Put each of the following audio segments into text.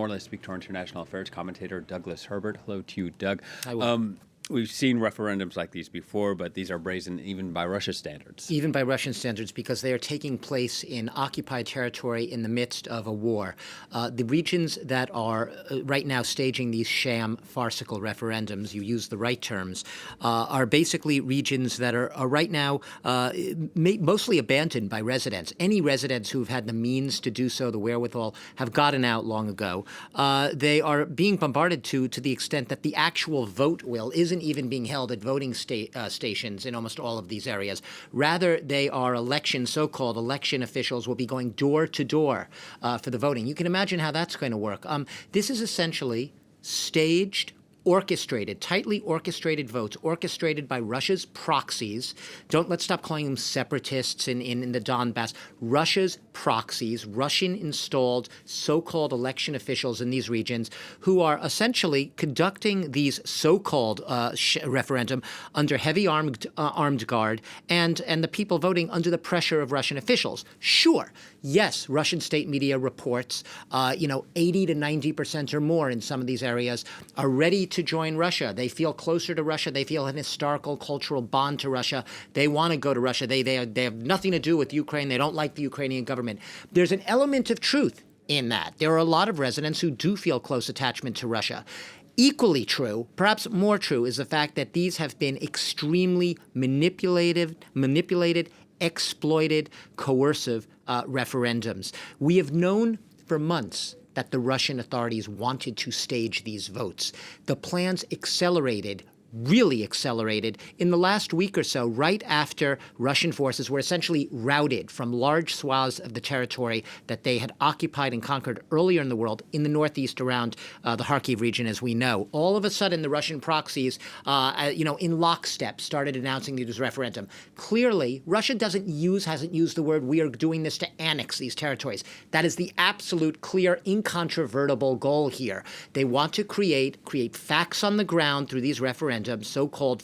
more, let's speak to our international affairs commentator, Douglas Herbert. Hello to you, Doug. Hi, Will. We've seen referendums like these before, but these are brazen even by Russia's standards. Even by Russian standards, because they are taking place in occupied territory in the midst of a war. The regions that are right now staging these sham, farcical referendums, you use the right terms, are basically regions that are right now mostly abandoned by residents. Any residents who've had the means to do so, the wherewithal, have gotten out long ago. They are being bombarded to the extent that the actual vote will isn't even being held at voting stations in almost all of these areas. Rather, they are so-called election officials will be going door to door for the voting. You can imagine how that's going to work. This is essentially staged, orchestrated, tightly orchestrated votes, orchestrated by Russia's proxies. Let's stop calling them separatists in the Donbass. Russia's proxies, Russian-installed so-called election officials in these regions who are essentially conducting these so-called referendum under heavy armed guard and the people voting under the pressure of Russian officials. Sure, yes, Russian state media reports, 80 to 90% or more in some of these areas are ready to join Russia. They feel closer to Russia. They feel an historical, cultural bond to Russia. They want to go to Russia. They have nothing to do with Ukraine. They don't like the Ukrainian government. There's an element of truth in that. There are a lot of residents who do feel close attachment to Russia. Equally true, perhaps more true, is the fact that these have been extremely manipulated, exploited, coercive referendums. We have known for months that the Russian authorities wanted to stage these votes. The plans really accelerated in the last week or so, right after Russian forces were essentially routed from large swaths of the territory that they had occupied and conquered earlier in the world in the northeast around the Kharkiv region, as we know. All of a sudden, the Russian proxies, in lockstep, started announcing these referendum. Clearly, Russia hasn't used the word, we are doing this to annex these territories. That is the absolute, clear, incontrovertible goal here. They want to create facts on the ground through these referendums, so-called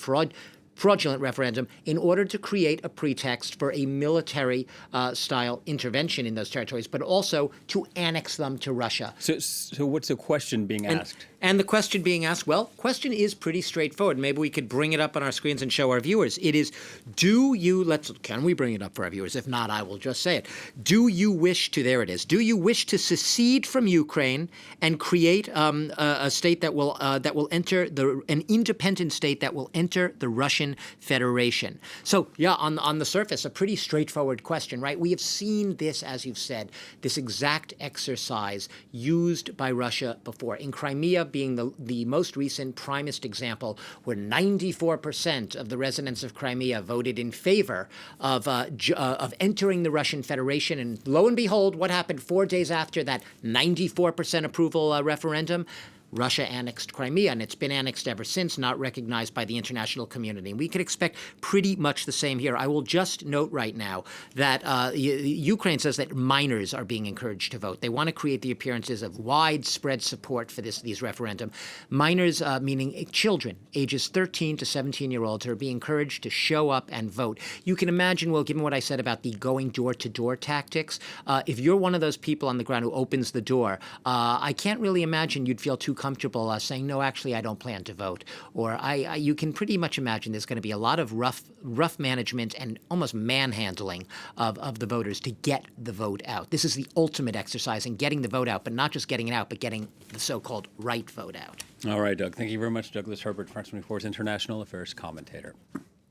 fraudulent referendum, in order to create a pretext for a military-style intervention in those territories, but also to annex them to Russia. So what's the question being asked? And the question being asked, question is pretty straightforward. Maybe we could bring it up on our screens and show our viewers. It is, can we bring it up for our viewers? If not, I will just say it. Do you wish to secede from Ukraine and create a state that will enter an independent state that will enter the Russian Federation? So, on the surface, a pretty straightforward question, right? We have seen this, as you've said, this exact exercise used by Russia before. In Crimea being the most recent primest example, where 94% of the residents of Crimea voted in favor of entering the Russian Federation. And lo and behold, what happened 4 days after that 94% approval referendum? Russia annexed Crimea, and it's been annexed ever since, not recognized by the international community. And we could expect pretty much the same here. I will just note right now that Ukraine says that minors are being encouraged to vote. They want to create the appearances of widespread support for these referendum. Minors, meaning children, ages 13 to 17-year-olds, are being encouraged to show up and vote. You can imagine, Will, given what I said about the going door-to-door tactics, if you're one of those people on the ground who opens the door, I can't really imagine you'd feel too comfortable saying, no, actually, I don't plan to vote. Or you can pretty much imagine there's going to be a lot of rough management and almost manhandling of the voters to get the vote out. This is the ultimate exercise in getting the vote out, but not just getting it out, but getting the so-called right vote out. All right, Doug. Thank you very much, Douglas Herbert, France 24's international affairs commentator.